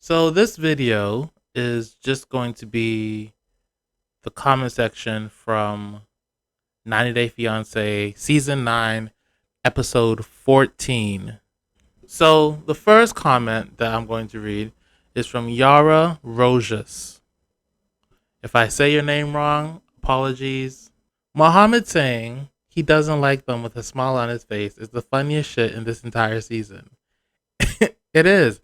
So this video is just going to be the comment section from 90 Day Fiancé Season 9, Episode 14. So the first comment that I'm going to read is from Yara Rojas. If I say your name wrong, apologies. Mohammed saying he doesn't like them with a smile on his face is the funniest shit in this entire season. It is.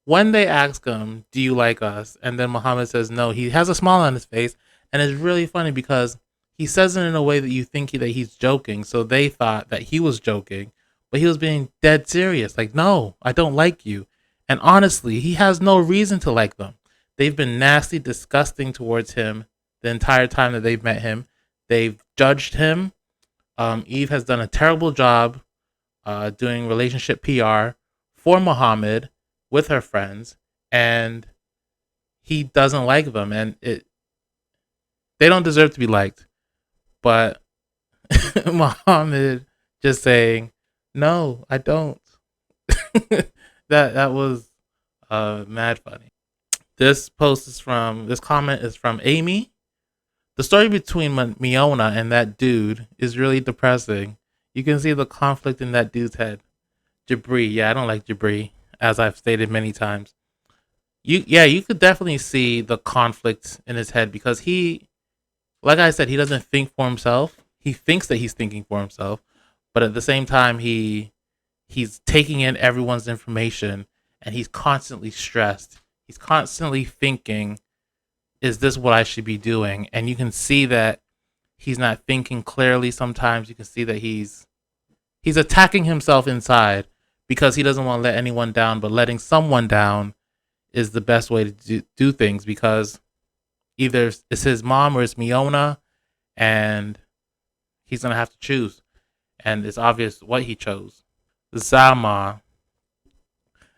When they ask him, "Do you like us?" and then Muhammad says no, he has a smile on his face, and it's really funny because he says it in a way that you think that he's joking. So they thought that he was joking, but he was being dead serious. Like, no, I don't like you. And honestly, he has no reason to like them. They've been nasty, disgusting towards him the entire time that they've met him. They've judged him. Eve has done a terrible job doing relationship PR for Muhammad with her friends, and he doesn't like them, and they don't deserve to be liked. But Muhammad just saying, "No, I don't." that was mad funny. This comment is from Amy. The story between Miona and that dude is really depressing. You can see the conflict in that dude's head. Jabri, yeah, I don't like Jabri, as I've stated many times. You could definitely see the conflict in his head because like I said, he doesn't think for himself. He thinks that he's thinking for himself, but at the same time he's taking in everyone's information, and he's constantly stressed. He's constantly thinking, is this what I should be doing? And you can see that he's not thinking clearly sometimes. You can see that he's attacking himself inside because he doesn't want to let anyone down, but letting someone down is the best way to do things, because either it's his mom or it's Miona, and he's going to have to choose. And it's obvious what he chose. Zama.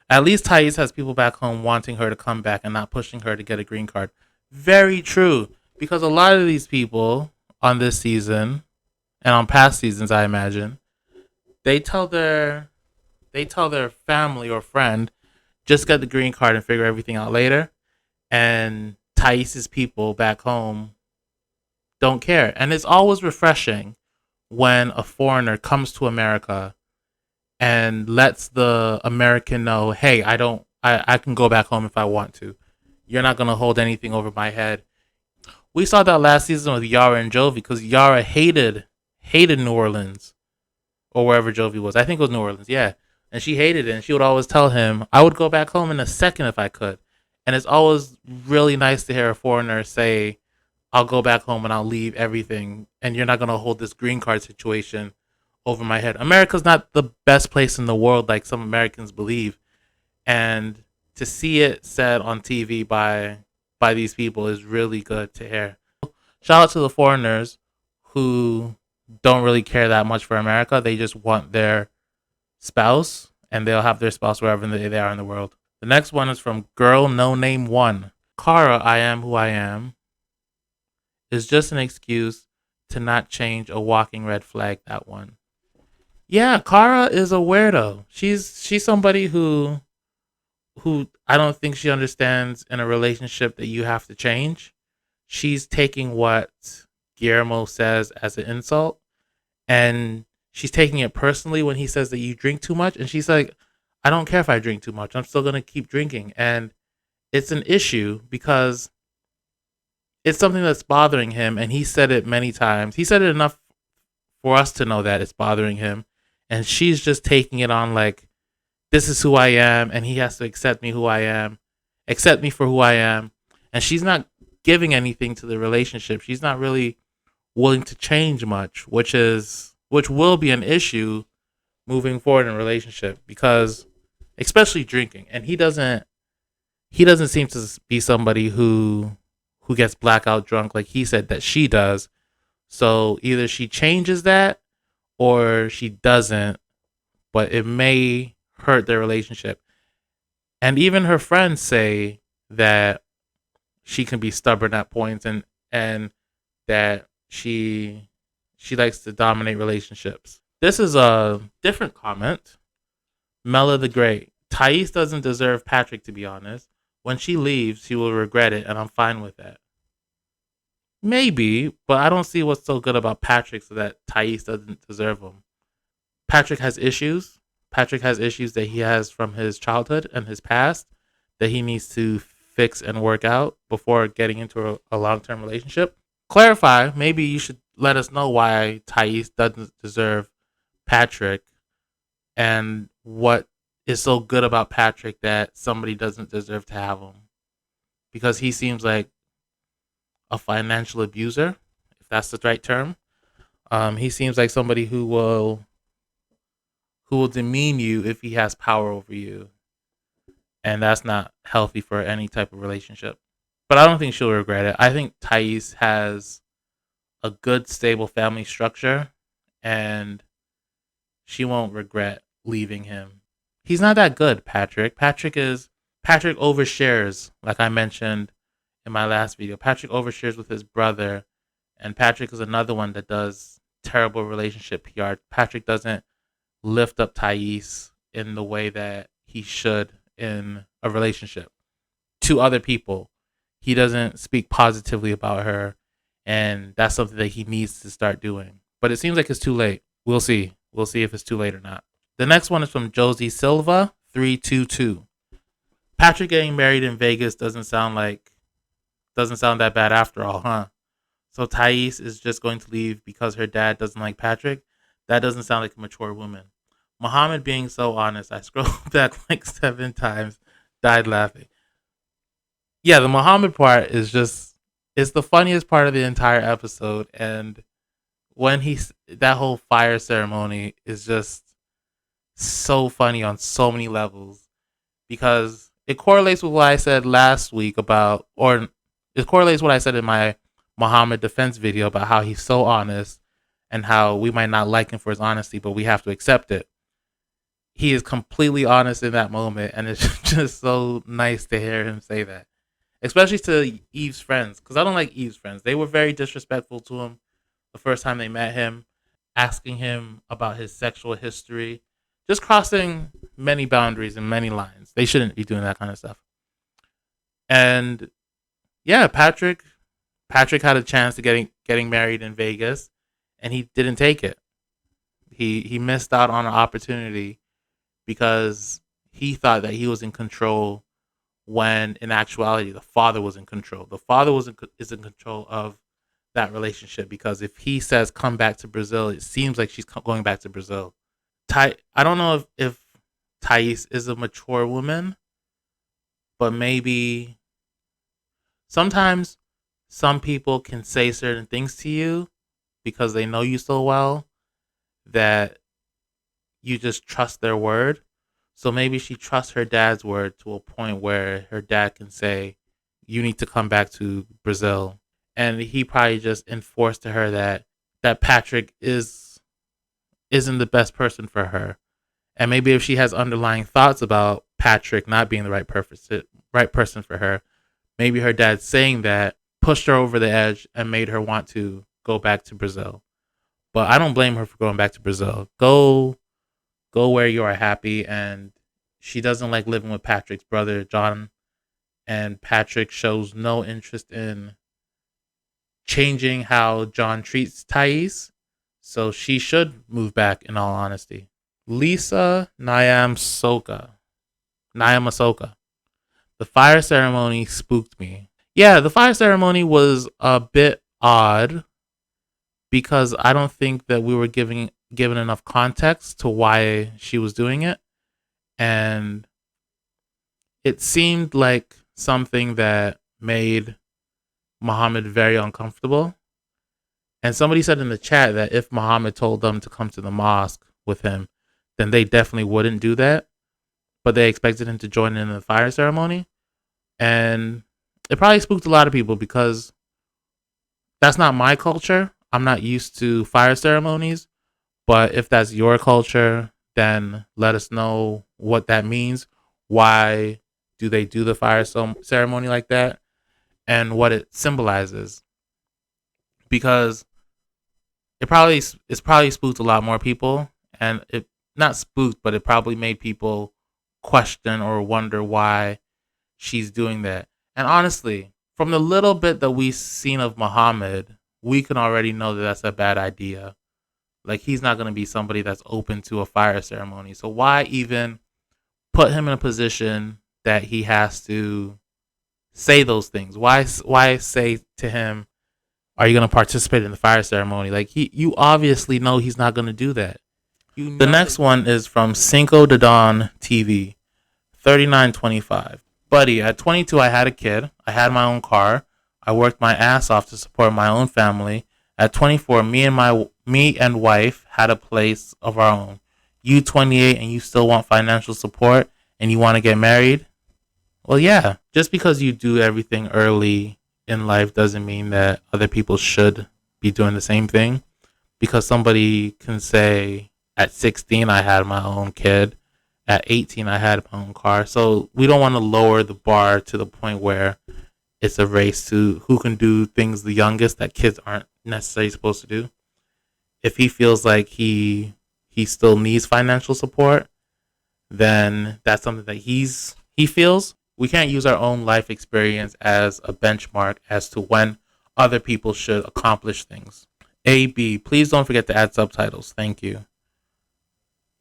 At least Thais has people back home wanting her to come back and not pushing her to get a green card. Very true. Because a lot of these people on this season, and on past seasons, I imagine, they tell their family or friend, just get the green card and figure everything out later. And Thais's people back home don't care. And it's always refreshing when a foreigner comes to America and lets the American know, hey, I can go back home if I want to. You're not going to hold anything over my head. We saw that last season with Yara and Jovi, because Yara hated New Orleans, or wherever Jovi was. I think it was New Orleans, yeah. And she hated it, and she would always tell him, I would go back home in a second if I could. And it's always really nice to hear a foreigner say, I'll go back home and I'll leave everything, and you're not going to hold this green card situation over my head. America's not the best place in the world like some Americans believe. And to see it said on TV by these people is really good to hear. Shout out to the foreigners who don't really care that much for America. They just want their spouse, and they'll have their spouse wherever they are in the world. The next one is from Girl No Name 1. Cara, I am who I am, is just an excuse to not change a walking red flag, that one. Yeah, Cara is a weirdo. She's somebody who I don't think she understands in a relationship that you have to change. She's taking what Guillermo says as an insult, and she's taking it personally when he says that you drink too much, and she's like, I don't care if I drink too much. I'm still going to keep drinking. And it's an issue because it's something that's bothering him, and he said it many times. He said it enough for us to know that it's bothering him, and she's just taking it on like, this is who I am, and he has to accept me accept me for who I am. And she's not giving anything to the relationship. She's not really willing to change much, which will be an issue moving forward in a relationship, because especially drinking. And he doesn't seem to be somebody who gets blackout drunk like he said that she does. So either she changes that or she doesn't, but it may hurt their relationship. And even her friends say that she can be stubborn at points, and that she likes to dominate relationships. This is a different comment. Mella the Great. Thais doesn't deserve Patrick, to be honest. When she leaves, she will regret it, and I'm fine with that. Maybe, but I don't see what's so good about Patrick so that Thais doesn't deserve him. Patrick has issues. Patrick has issues that he has from his childhood and his past that he needs to fix and work out before getting into a long term relationship. Clarify, maybe you should let us know why Thais doesn't deserve Patrick and what is so good about Patrick that somebody doesn't deserve to have him. Because he seems like a financial abuser, if that's the right term. He seems like somebody who will demean you if he has power over you, and that's not healthy for any type of relationship. But I don't think she'll regret it. I think Thais has a good, stable family structure, and she won't regret leaving him. He's not that good, Patrick. Patrick overshares, like I mentioned in my last video. Patrick overshares with his brother, and Patrick is another one that does terrible relationship PR. Patrick doesn't lift up Thais in the way that he should in a relationship to other people. He doesn't speak positively about her, and that's something that he needs to start doing. But it seems like it's too late. We'll see. We'll see if it's too late or not. The next one is from Josie Silva 322. Patrick getting married in Vegas doesn't sound that bad after all, huh? So Thais is just going to leave because her dad doesn't like Patrick? That doesn't sound like a mature woman. Muhammad being so honest, I scrolled back like 7 times, died laughing. Yeah, the Muhammad part is just, it's the funniest part of the entire episode. And when that whole fire ceremony is just so funny on so many levels because it correlates with what I said last week about, or it correlates what I said in my Muhammad defense video about how he's so honest and how we might not like him for his honesty, but we have to accept it. He is completely honest in that moment, and it's just so nice to hear him say that, especially to Eve's friends, because I don't like Eve's friends. They were very disrespectful to him the first time they met him, asking him about his sexual history, just crossing many boundaries and many lines. They shouldn't be doing that kind of stuff. And yeah, Patrick had a chance to getting married in Vegas, and he didn't take it. He missed out on an opportunity because he thought that he was in control when in actuality the father was in control. The father is in control of that relationship because if he says come back to Brazil, it seems like she's going back to Brazil. I don't know if Thais is a mature woman, but maybe sometimes some people can say certain things to you because they know you so well that you just trust their word. So maybe she trusts her dad's word to a point where her dad can say, you need to come back to Brazil. And he probably just enforced to her that Patrick isn't the best person for her. And maybe if she has underlying thoughts about Patrick not being the right person for her, maybe her dad saying that pushed her over the edge and made her want to go back to Brazil. But I don't blame her for going back to Brazil. Go where you are happy. And she doesn't like living with Patrick's brother, John. And Patrick shows no interest in changing how John treats Thais. So she should move back, in all honesty. Lisa Nyamasoka. The fire ceremony spooked me. Yeah, the fire ceremony was a bit odd because I don't think that we were given enough context to why she was doing it. And it seemed like something that made Muhammad very uncomfortable. And somebody said in the chat that if Muhammad told them to come to the mosque with him, then they definitely wouldn't do that. But they expected him to join in the fire ceremony. And it probably spooked a lot of people because that's not my culture. I'm not used to fire ceremonies. But if that's your culture, then let us know what that means. Why do they do the fire ceremony like that? And what it symbolizes. Because it's probably spooked a lot more people. And it not spooked, but it probably made people question or wonder why she's doing that. And honestly, from the little bit that we've seen of Muhammad, we can already know that that's a bad idea. Like, he's not going to be somebody that's open to a fire ceremony. So why even put him in a position that he has to say those things? Why say to him, "Are you going to participate in the fire ceremony?" Like, you obviously know he's not going to do that. The next one is from Cinco de Dawn TV, 3925. Buddy, at 22, I had a kid. I had my own car. I worked my ass off to support my own family. At 24, me and wife had a place of our own. You 28 and you still want financial support and you want to get married? Well, yeah. Just because you do everything early in life doesn't mean that other people should be doing the same thing. Because somebody can say, at 16, I had my own kid. At 18, I had my own car. So we don't want to lower the bar to the point where it's a race to who can do things the youngest that kids aren't necessarily supposed to do. If he feels like he still needs financial support, then that's something that he feels. We can't use our own life experience as a benchmark as to when other people should accomplish things. AB, please don't forget to add subtitles. Thank you.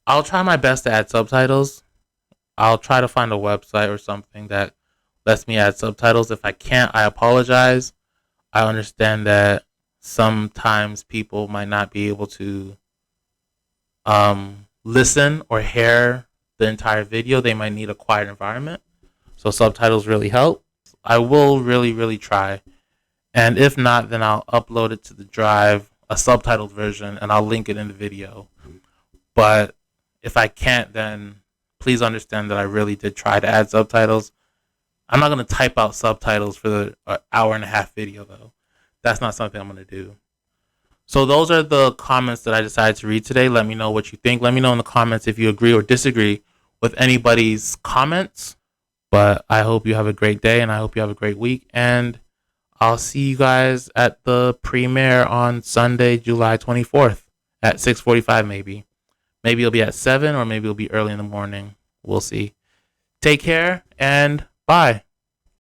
I'll try my best to add subtitles. I'll try to find a website or something that lets me add subtitles. If I can't, I apologize. I understand that sometimes people might not be able to listen or hear the entire video. They might need a quiet environment. So subtitles really help. I will really, really try. And if not, then I'll upload it to the drive, a subtitled version, and I'll link it in the video. But if I can't, then please understand that I really did try to add subtitles. I'm not going to type out subtitles for the hour and a half video, though. That's not something I'm going to do. So those are the comments that I decided to read today. Let me know what you think. Let me know in the comments if you agree or disagree with anybody's comments. But I hope you have a great day, and I hope you have a great week. And I'll see you guys at the premiere on Sunday, July 24th at 6:45 maybe. Maybe it'll be at 7 or maybe it'll be early in the morning. We'll see. Take care and bye.